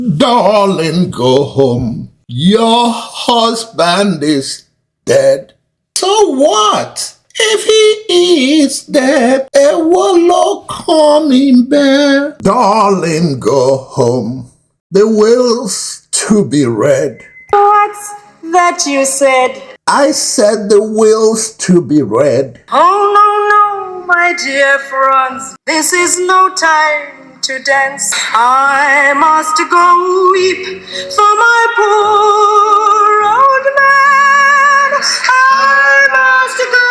Darling, go home. Your husband is dead. So what? If he is dead, a warlock coming back. Darling, go home. The will's to be read. What's that you said? I said the will's to be read. Oh, no, my dear friends. This is no time to dance. I must go weep for my poor old man. I must go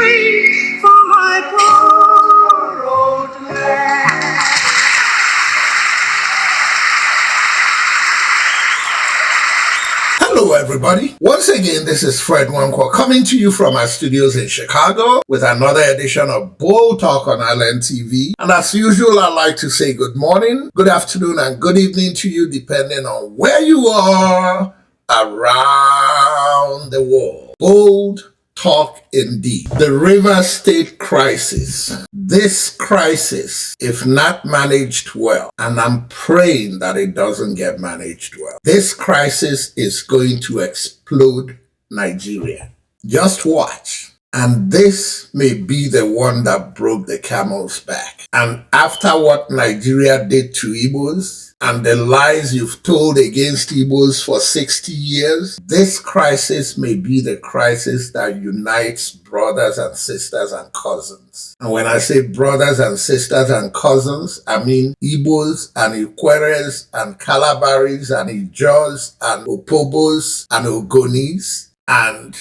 weep for my poor old man. Hello, everybody. Once again, this is Fred Wankwa coming to you from our studios in Chicago with another edition of Bold Talk on Island TV. And as usual, I'd like to say good morning, good afternoon, and good evening to you, depending on where you are around the world. Bold Talk indeed. The River State crisis. This crisis, if not managed well, and I'm praying that it doesn't get managed well, this crisis is going to explode Nigeria. Just watch. And this may be the one that broke the camel's back. And after what Nigeria did to Igbos and the lies you've told against Igbos for 60 years, this crisis may be the crisis that unites brothers and sisters and cousins. And when I say brothers and sisters and cousins, I mean Igbos and Ikweres and Calabaris and Ijaws and Opobos and Ogonis and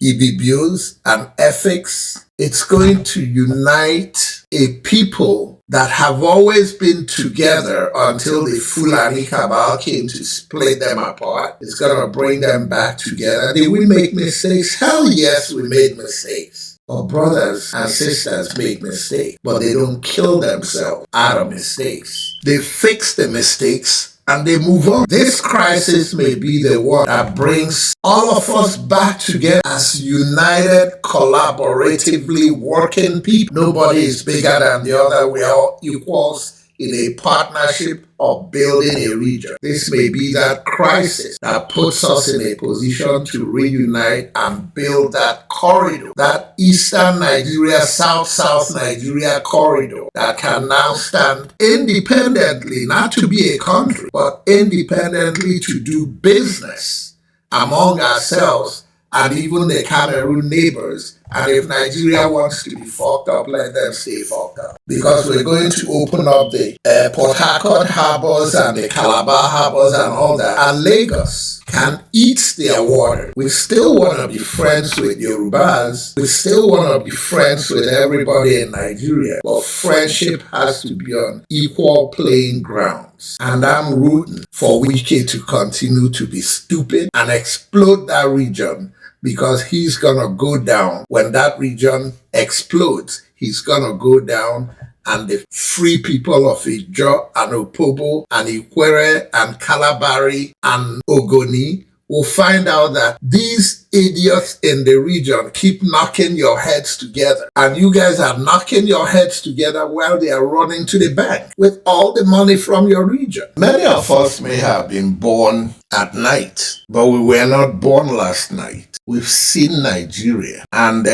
Ibibios and Ethics. It's going to unite a people that have always been together until the Fulani cabal came to split them apart. It's going to bring them back together. Did we make mistakes? Hell yes, we made mistakes. Our brothers and sisters make mistakes, but they don't kill themselves out of mistakes. They fix the mistakes and they move on. This crisis may be the one that brings all of us back together as united, collaboratively working people. Nobody is bigger than the other. We are all equals in a partnership of building a region. This may be that crisis that puts us in a position to reunite and build that corridor, that Eastern Nigeria, South Nigeria corridor that can now stand independently, not to be a country, but independently to do business among ourselves and even the Cameroon neighbors. And if Nigeria wants to be fucked up, let them stay fucked up. Because we're going to open up the Port Harcourt harbors and the Calabar harbors and all that. And Lagos can eat their water. We still want to be friends with Yorubas. We still want to be friends with everybody in Nigeria. But friendship has to be on equal playing grounds. And I'm rooting for Wike to continue to be stupid and explode that region, because he's gonna go down. When that region explodes, he's gonna go down, and the free people of Ijaw and Opobo and Ikwere and Calabari and Ogoni will find out that these idiots in the region keep knocking your heads together. And you guys are knocking your heads together while they are running to the bank with all the money from your region. Many of us may have been born at night, but we were not born last night. We've seen Nigeria, and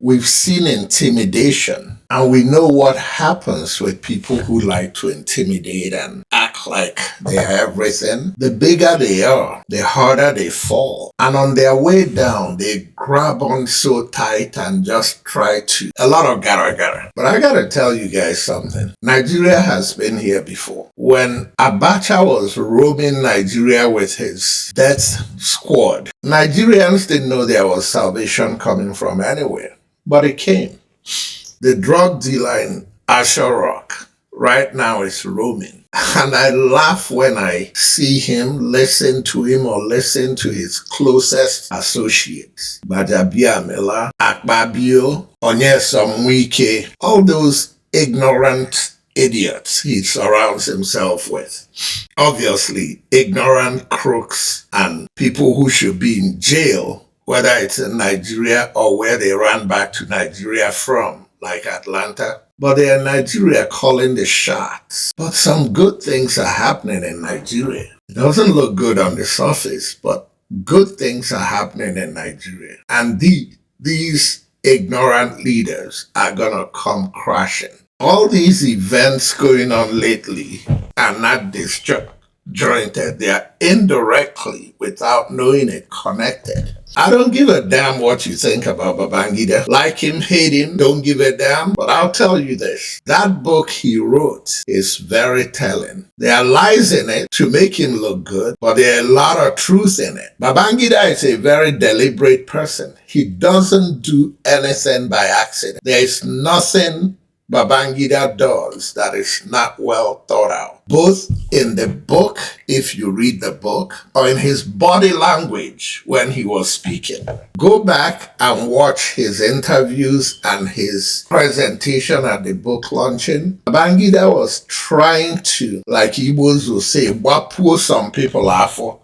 we've seen intimidation, and we know what happens with people who like to intimidate and act like they are everything. The bigger they are, the harder they fall. And on their way down, they grab on so tight and just try to, a lot of gara. But I gotta tell you guys something. Nigeria has been here before. When Abacha was roaming Nigeria with his death squad, Nigerians didn't know there was salvation coming from anywhere, but it came. The drug dealer in Asher Rock right now is roaming. And I laugh when I see him, listen to him, or listen to his closest associates. Bajabiamela, Akpabio, Onyesom Wike, all those ignorant idiots he surrounds himself with. Obviously, ignorant crooks and people who should be in jail, whether it's in Nigeria or where they ran back to Nigeria from, like Atlanta. But they are in Nigeria calling the shots. But some good things are happening in Nigeria. doesn't look good on the surface, but good things are happening in Nigeria. And these ignorant leaders are going to come crashing. All these events going on lately are not disjointed. They are indirectly, without knowing it, connected. I don't give a damn what you think about Babangida. Like him, hate him, don't give a damn. But I'll tell you this. That book he wrote is very telling. There are lies in it to make him look good, but there are a lot of truth in it. Babangida is a very deliberate person. He doesn't do anything by accident. There is nothing Babangida does that is not well thought out, both in the book, if you read the book, or in his body language when he was speaking. Go back and watch his interviews and his presentation at the book launching. Babangida was trying to, like Igbos will say, wapuo some people afo,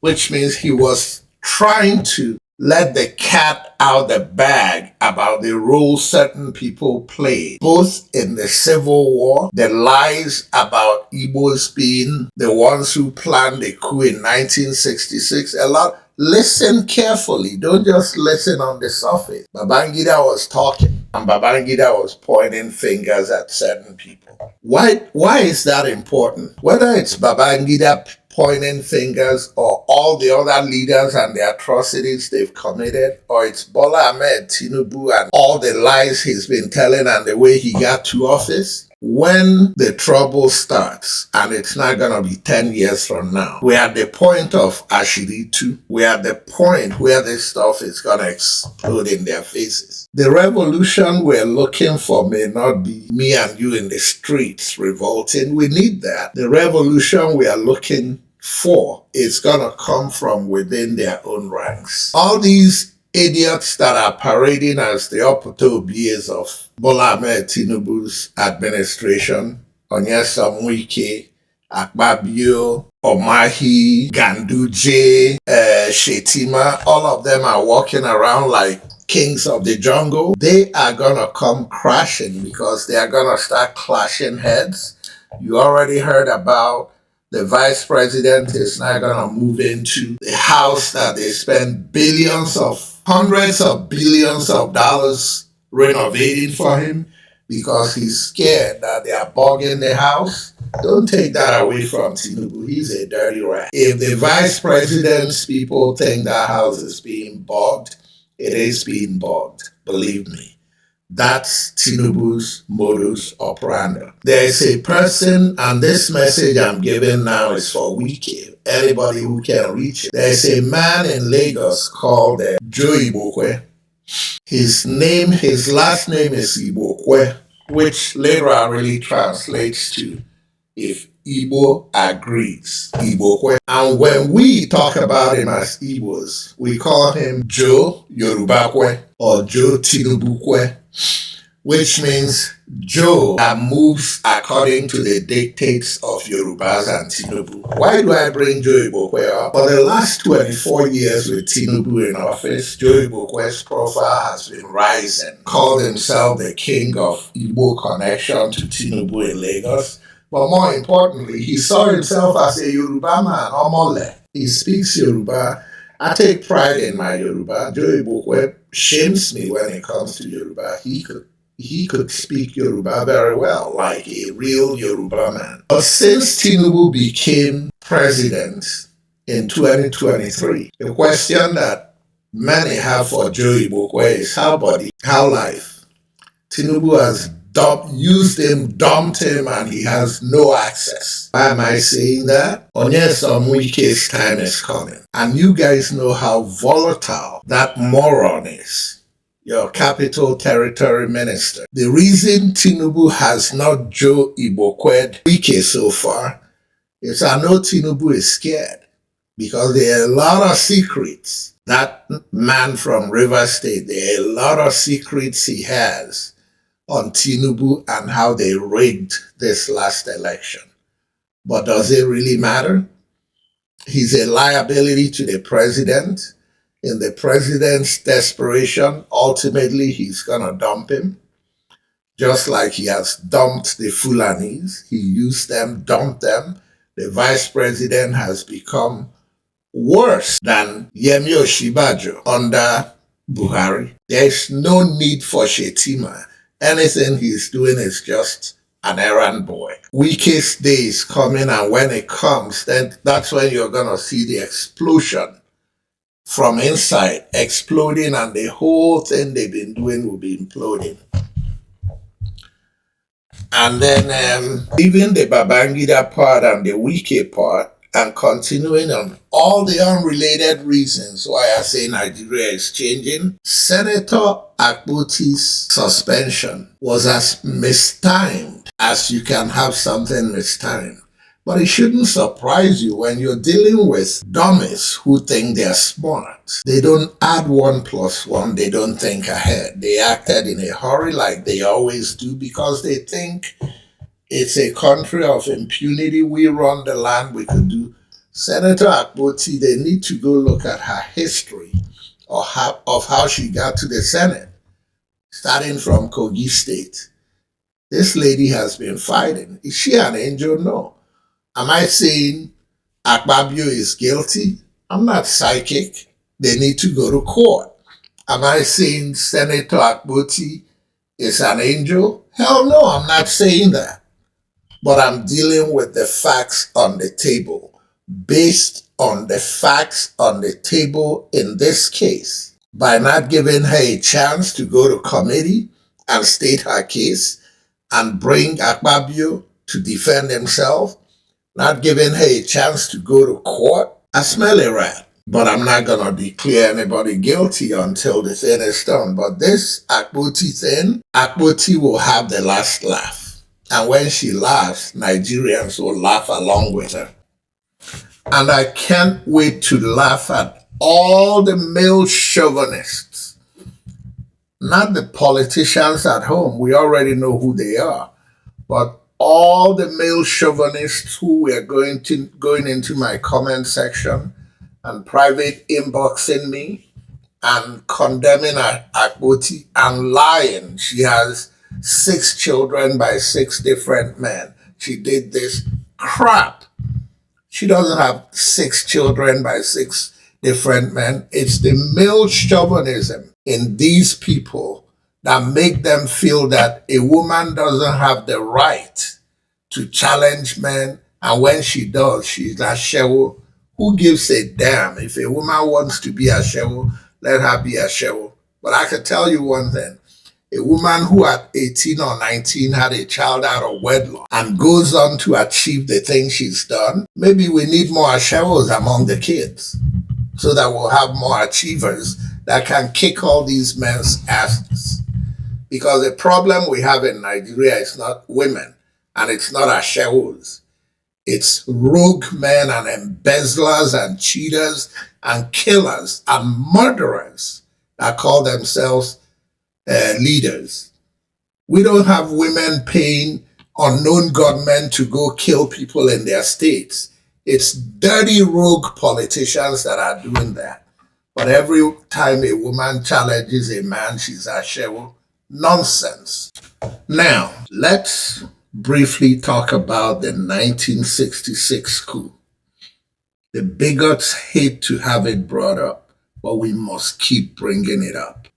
which means he was trying to let the cat out the bag about the role certain people played, both in the Civil War, the lies about Igbos being the ones who planned the coup in 1966. A lot. Listen carefully. Don't just listen on the surface. Babangida was talking, and Babangida was pointing fingers at certain people. Why is that important? Whether it's Babangida pointing fingers or all the other leaders and the atrocities they've committed, or it's Bola Ahmed Tinubu and all the lies he's been telling and the way he got to office, when the trouble starts, and it's not going to be 10 years from now, we're at the point of Ashiritu. We're at the point where this stuff is going to explode in their faces. The revolution we're looking for may not be me and you in the streets revolting. We need that. The revolution we are looking for is going to come from within their own ranks. All these idiots that are parading as the Oputobies of Bola Ahmed Tinubu's administration, Onyesa Wike, Akpabio, Omahi, Ganduje, Shetima, all of them are walking around like kings of the jungle. They are going to come crashing because they are going to start clashing heads. You already heard about the vice president is now going to move into the house that they spend hundreds of billions of dollars renovating for him because he's scared that they are bogging the house. Don't take that away from Tinubu. He's a dirty rat. If the vice president's people think that house is being bogged, it is being bogged. Believe me. That's Tinubu's modus operandi. There is a person, and this message I'm giving now is for Wike, anybody who can reach it. There is a man in Lagos called Joe Ibokwe. His last name is Ibokwe, which literally translates to if Igbo agrees, Ibokwe. And when we talk about him as Igbos, we call him Joe Yorubakwe or Joe Tinubukwe, which means Joe that moves according to the dictates of Yorubas and Tinubu. Why do I bring Joe Ibokwe up? For the last 24 years with Tinubu in office, Joe Ibokwe's profile has been rising. Called himself the king of Igbo connection to Tinubu in Lagos. But more importantly, he saw himself as a Yoruba man, Omole. He speaks Yoruba. I take pride in my Yoruba. Joe Ibokwe shames me when it comes to Yoruba. He could speak Yoruba very well, like a real Yoruba man. But since Tinubu became president in 2023, the question that many have for Joe Ibokwe is how life. Tinubu has used him, dumped him, and he has no access. Why am I saying that? Onyesa Wike's time is coming. And you guys know how volatile that moron is. Your capital territory minister. The reason Tinubu has not Joe Ibokwe Wike so far is I know Tinubu is scared because there are a lot of secrets. That man from River State, there are a lot of secrets he has on Tinubu and how they rigged this last election. But does it really matter? He's a liability to the president. In the president's desperation, ultimately he's gonna dump him. Just like he has dumped the Fulanis. He used them, dumped them, The vice president has become worse than Yemi Osinbajo under Buhari. There's no need for Shetima. Anything he's doing is just an errand boy. Weakest day is coming, and when it comes, then that's when you're going to see the explosion from inside, exploding, and the whole thing they've been doing will be imploding. And then leaving the Babangida part and the Wike part and continuing on all the unrelated reasons why I say Nigeria is changing, Senator Akpoti's suspension was as mistimed as you can have something mistimed. But it shouldn't surprise you when you're dealing with dummies who think they're smart. They don't add 1 plus 1. They don't think ahead. They acted in a hurry like they always do because they think it's a country of impunity. We run the land. We could do. Senator Akpoti, they need to go look at her history of how she got to the Senate, starting from Kogi State. This lady has been fighting. Is she an angel? No. Am I saying Akpabio is guilty? I'm not psychic. They need to go to court. Am I saying Senator Akpoti is an angel? Hell no, I'm not saying that. But I'm dealing with the facts on the table. Based on the facts on the table in this case, by not giving her a chance to go to committee and state her case and bring Akpabio to defend himself, not giving her a chance to go to court, I smell a rat. But I'm not going to declare anybody guilty until the thing is done. But this Akpoti thing, Akpoti will have the last laugh. And when she laughs, Nigerians will laugh along with her. And I can't wait to laugh at all the male chauvinists. Not the politicians at home. We already know who they are. But all the male chauvinists who were going into my comment section and private inboxing me and condemning Akpoti and lying. She has 6 children by 6 different men. She did this crap. She doesn't have 6 children by 6 different men. It's the male chauvinism in these people that make them feel that a woman doesn't have the right to challenge men, and when she does, she's a shewo. Who gives a damn? If a woman wants to be a shewo, let her be a shewo. But I can tell you one thing. A woman who at 18 or 19 had a child out of wedlock and goes on to achieve the thing she's done, maybe we need more ashewos among the kids so that we'll have more achievers that can kick all these men's asses. Because the problem we have in Nigeria is not women and it's not ashewos. It's rogue men and embezzlers and cheaters and killers and murderers that call themselves leaders. We don't have women paying unknown gunmen to go kill people in their states. It's dirty rogue politicians that are doing that. But every time a woman challenges a man, she's a shewo. Nonsense. Now, let's briefly talk about the 1966 coup. The bigots hate to have it brought up, but we must keep bringing it up.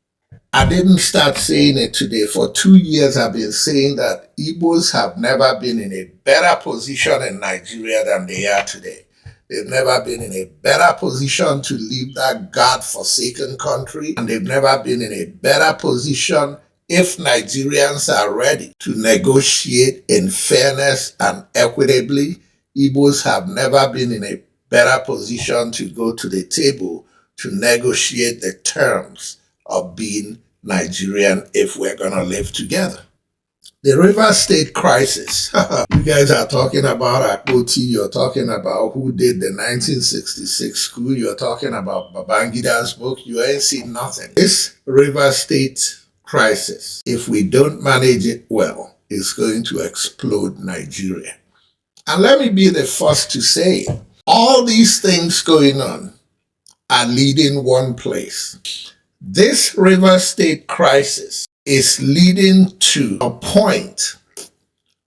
I didn't start saying it today. For 2 years, I've been saying that Igbos have never been in a better position in Nigeria than they are today. They've never been in a better position to leave that God-forsaken country, and they've never been in a better position if Nigerians are ready to negotiate in fairness and equitably. Igbos have never been in a better position to go to the table to negotiate the terms of being Nigerian if we're going to live together. The River State crisis. You guys are talking about Akoti. You're talking about who did the 1966 coup. You're talking about Babangida's book. You ain't seen nothing. This River State crisis, if we don't manage it well, is going to explode Nigeria. And let me be the first to say, all these things going on are leading one place. This River State crisis is leading to a point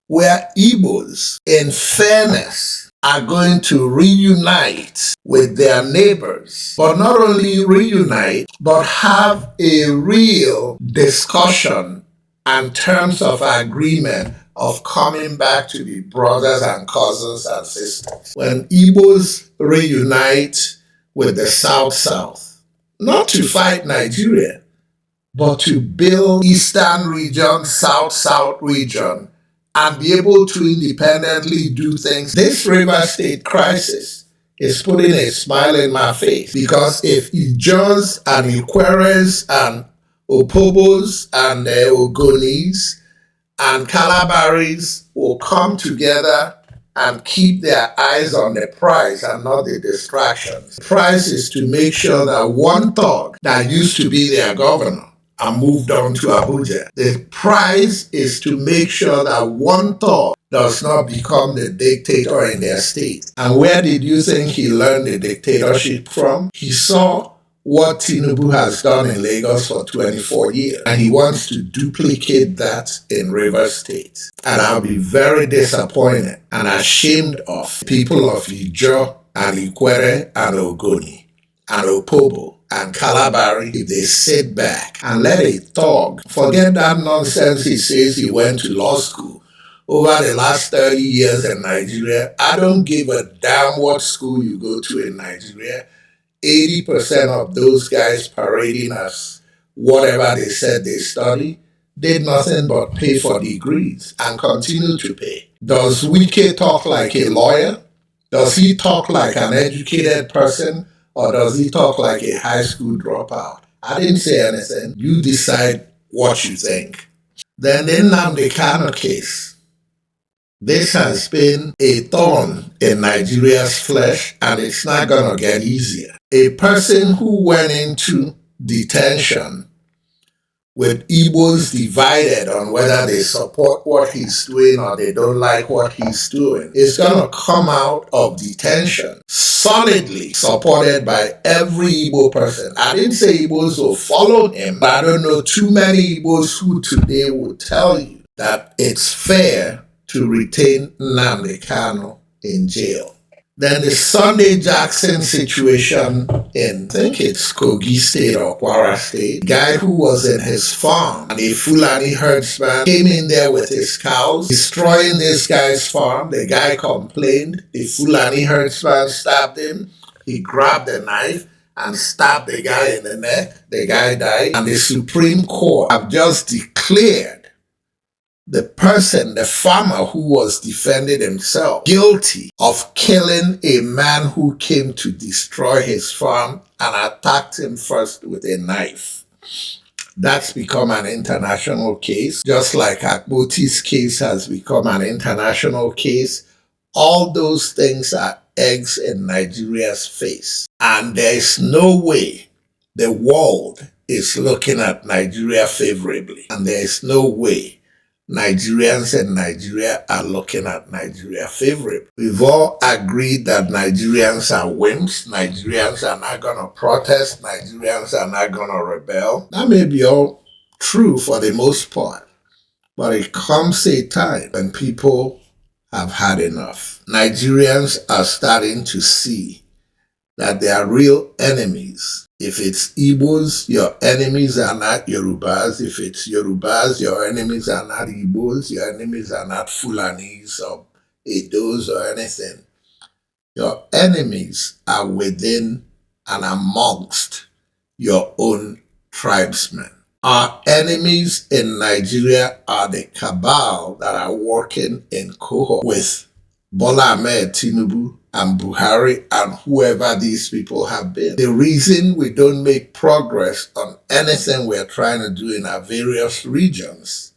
where Igbos, in fairness, are going to reunite with their neighbors, but not only reunite, but have a real discussion and terms of agreement of coming back to be brothers and cousins and sisters. When Igbos reunite with the South, not to fight Nigeria, but to build Eastern region, South region, and be able to independently do things. This River State crisis is putting a smile in my face, because if Ijos and Ikweres and Opobos and Ogonis and Calabaris will come together and keep their eyes on the prize and not the distractions. The prize is to make sure that one thug that used to be their governor and moved on to Abuja. The prize is to make sure that one thug does not become the dictator in their state. And where did you think he learned the dictatorship from? He saw what Tinubu has done in Lagos for 24 years, and he wants to duplicate that in Rivers State. And I'll be very disappointed and ashamed of people of Ijo and Ikwere and Ogoni and Opobo and Calabari if they sit back and let a thug forget that nonsense he says he went to law school over the last 30 years in Nigeria. I don't give a damn what school you go to in Nigeria. 80% of those guys parading as whatever they said they study did nothing but pay for degrees and continue to pay. Does Wike talk like a lawyer? Does he talk like an educated person? Or does he talk like a high school dropout? I didn't say anything. You decide what you think. Then the Nnamdi Kanu case. This has been a thorn in Nigeria's flesh, and it's not going to get easier. A person who went into detention with Igbos divided on whether they support what he's doing or they don't like what he's doing is going to come out of detention solidly supported by every Igbo person. I didn't say Igbos will follow him, but I don't know too many Igbos who today would tell you that it's fair to retain Nnamdi Kanu in jail. Then the Sunday Jackson situation in, I think it's Kogi State or Kwara State, guy who was in his farm and a Fulani herdsman came in there with his cows, destroying this guy's farm. The guy complained. The Fulani herdsman stabbed him. He grabbed a knife and stabbed the guy in the neck. The guy died. And the Supreme Court have just declared the person, the farmer who was defending himself, guilty of killing a man who came to destroy his farm and attacked him first with a knife. That's become an international case, just like Akoti's case has become an international case. All those things are eggs in Nigeria's face. And there's no way the world is looking at Nigeria favorably. And there's no way Nigerians in Nigeria are looking at Nigeria favorably. We've all agreed that Nigerians are wimps. Nigerians are not going to protest. Nigerians are not going to rebel. That may be all true for the most part. But it comes a time when people have had enough. Nigerians are starting to see that they are real enemies. If it's Igbos, your enemies are not Yorubas. If it's Yorubas, your enemies are not Igbos. Your enemies are not Fulanis or Edos or anything. Your enemies are within and amongst your own tribesmen. Our enemies in Nigeria are the cabal that are working in cohort with Bola Ahmed Tinubu and Buhari and whoever these people have been. The reason we don't make progress on anything we're trying to do in our various regions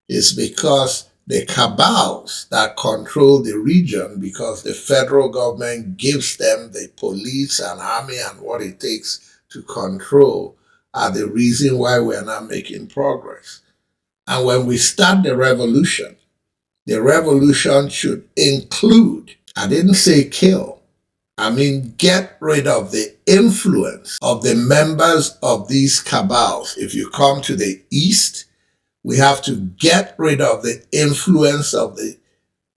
is because the cabals that control the region, because the federal government gives them the police and army and what it takes to control, are the reason why we're not making progress. And when we start the revolution should include, I didn't say kill, I mean get rid of the influence of the members of these cabals. If you come to the East, we have to get rid of the influence of the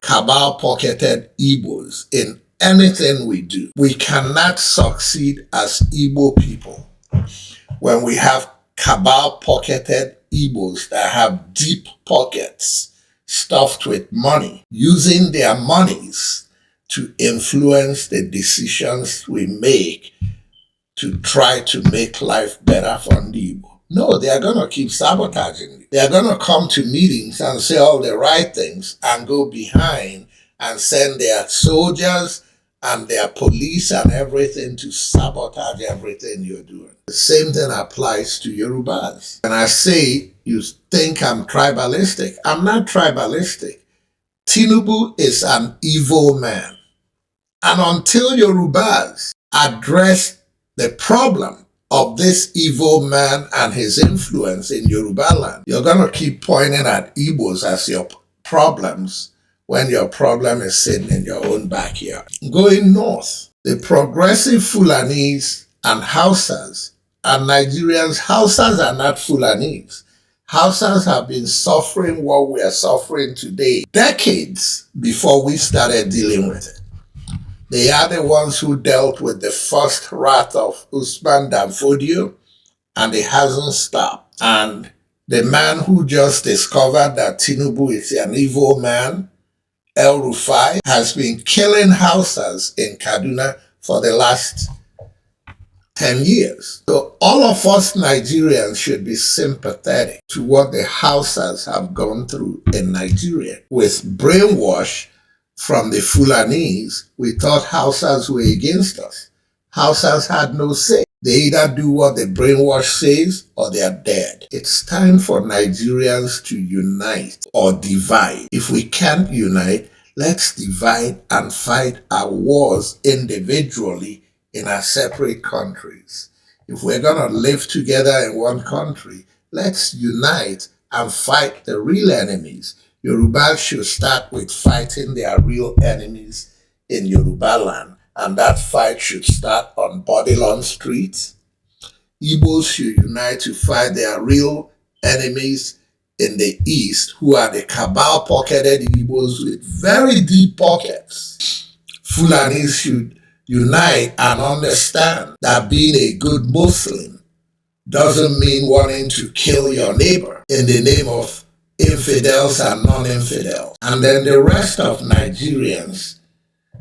cabal-pocketed Igbos in anything we do. We cannot succeed as Igbo people when we have cabal-pocketed Igbos that have deep pockets stuffed with money, using their monies to influence the decisions we make to try to make life better for Igbo. No, they are going to keep sabotaging. They are going to come to meetings and say all the right things and go behind and send their soldiers and their police and everything to sabotage everything you're doing. The same thing applies to Yorubas. When I say you think I'm tribalistic, I'm not tribalistic. Tinubu is an evil man. And until Yorubas address the problem of this evil man and his influence in Yoruba land, you're going to keep pointing at Igbos as your problems when your problem is sitting in your own backyard. Going north, the progressive Fulanis and Hausas and Nigerians, Hausas are not Fulanis. Hausas have been suffering what we are suffering today decades before we started dealing with it. They are the ones who dealt with the first wrath of Usman Danfodio, and it hasn't stopped. And the man who just discovered that Tinubu is an evil man, El Rufai, has been killing Hausas in Kaduna for the last 10 years. So all of us Nigerians should be sympathetic to what the Hausas have gone through in Nigeria. With brainwash from the Fulanis, we thought Hausas were against us. Hausas had no say. They either do what the brainwash says or they are dead. It's time for Nigerians to unite or divide. If we can't unite, let's divide and fight our wars individually in our separate countries. If we're going to live together in one country, let's unite and fight the real enemies. Yoruba should start with fighting their real enemies in Yoruba land, and that fight should start on Bodilon Street. Igbos should unite to fight their real enemies in the east, who are the cabal-pocketed Igbos with very deep pockets. Fulanis should unite and understand that being a good Muslim doesn't mean wanting to kill your neighbor in the name of infidels and non-infidels. And then the rest of Nigerians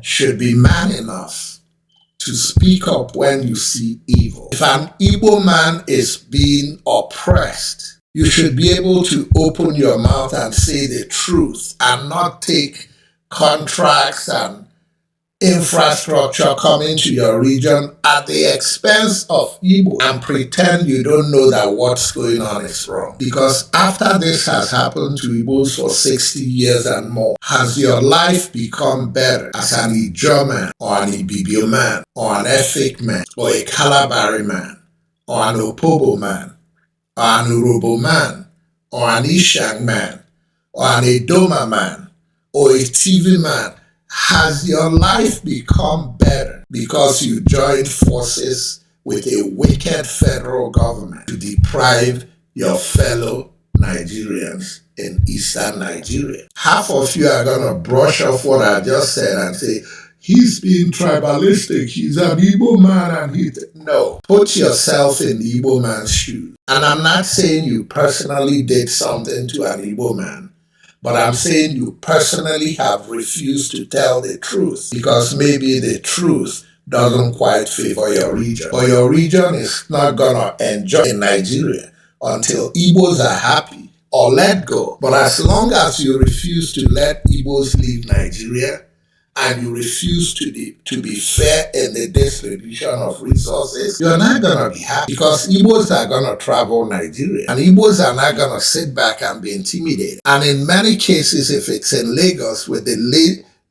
should be man enough to speak up when you see evil. If an Igbo man is being oppressed, you should be able to open your mouth and say the truth and not take contracts and infrastructure coming to your region at the expense of Igbo and pretend you don't know that what's going on is wrong. Because after this has happened to Igbos for 60 years and more, has your life become better as an Ijaw man or an Ibibio man or an Efik man or a Kalabari man or an Opobo man or an Urobo man or an Ishang man or an Edoma man or a TV man? Has your life become better because you joined forces with a wicked federal government to deprive your fellow Nigerians in eastern Nigeria? Half of you are going to brush off what I just said and say, he's being tribalistic, he's an Igbo man and No, put yourself in the Igbo man's shoes. And I'm not saying you personally did something to an Igbo man, but I'm saying you personally have refused to tell the truth because maybe the truth doesn't quite favor your region. Or your region is not gonna enjoy in Nigeria until Igbos are happy or let go. But as long as you refuse to let Igbos leave Nigeria and you refuse to be fair in the distribution of resources, you're not going to be happy because Igbos are going to travel Nigeria and Igbos are not going to sit back and be intimidated. And in many cases, if it's in Lagos with the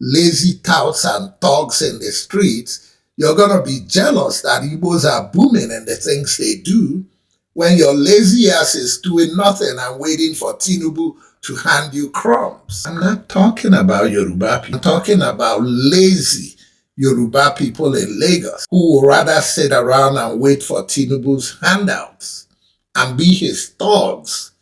lazy touts and thugs in the streets, you're going to be jealous that Igbos are booming in the things they do when your lazy ass is doing nothing and waiting for Tinubu to hand you crumbs. I'm not talking about Yoruba people. I'm talking about lazy Yoruba people in Lagos who would rather sit around and wait for Tinubu's handouts and be his thugs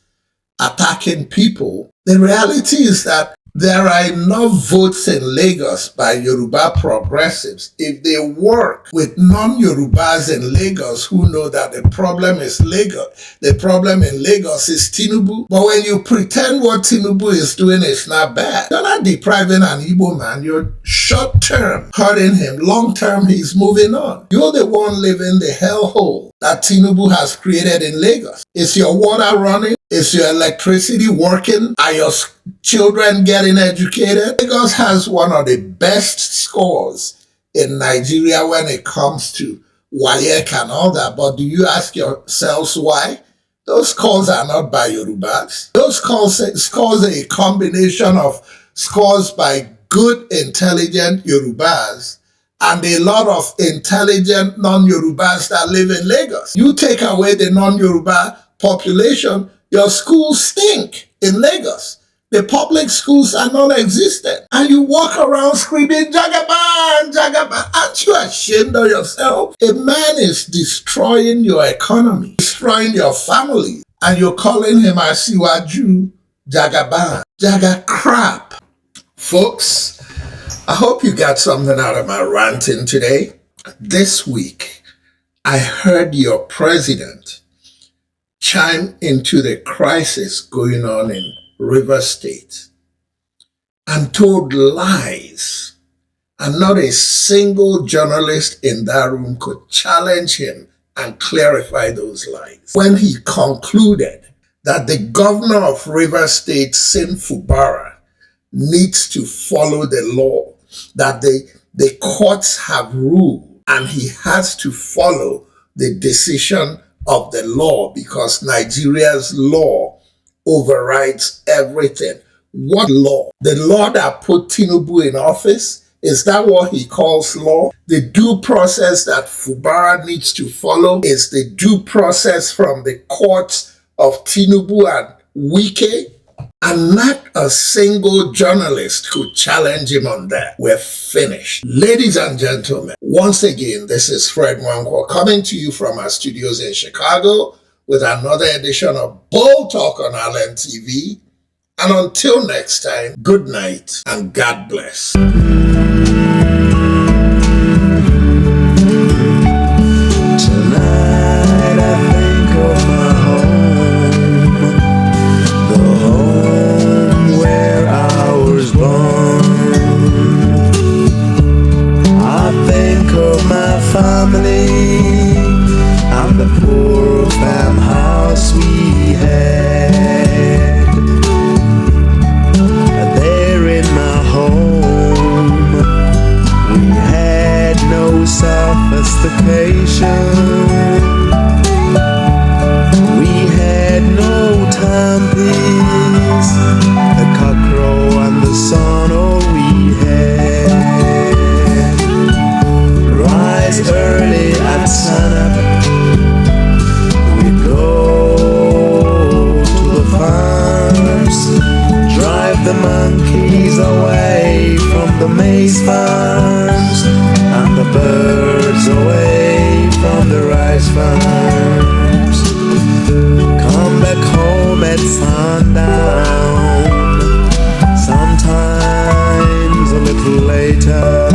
attacking people. The reality is that There are enough votes in Lagos by Yoruba progressives if they work with non-Yorubas in Lagos who know that the problem is Lagos. The problem in Lagos is Tinubu. But when you pretend what Tinubu is doing is not bad, you're not depriving an Igbo man. You're short-term hurting him. Long-term, he's moving on. You're the one living the hellhole that Tinubu has created in Lagos. Is your water running? Is your electricity working? Are your children getting educated? Lagos has one of the best scores in Nigeria when it comes to Wike and all that. But do you ask yourselves why? Those scores are not by Yorubas. Those scores are a combination of scores by good, intelligent Yorubas and a lot of intelligent non-Yorubas that live in Lagos. You take away the non-Yoruba population, your schools stink in Lagos. The public schools are non-existent. And you walk around screaming, Jagaban, Jagaban. Aren't you ashamed of yourself? A man is destroying your economy, destroying your family, and you're calling him Asiwaju Jagaban. Jaga crap. Folks, I hope you got something out of my ranting today. This week, I heard your president chime into the crisis going on in River State and told lies, and not a single journalist in that room could challenge him and clarify those lies. When he concluded that the governor of River State, Sim Fubara, needs to follow the law, that the courts have ruled, and he has to follow the decision of the law because Nigeria's law overrides everything. What law? The law that put Tinubu in office? Is that what he calls law? The due process that Fubara needs to follow is the due process from the courts of Tinubu and Wike, and not a single journalist could challenge him on that. We're finished. Ladies and gentlemen, once again, this is Fred Nwankwo coming to you from our studios in Chicago with another edition of Bold Talk on LNTV. And until next time, good night and God bless. We had no timepiece, the cockcrow and the sun, all we had. Rise early at sunup, we go to the farms, drive the monkeys away from the maize farms, and the birds away from the rice farms. Come back home at sundown, sometimes a little later.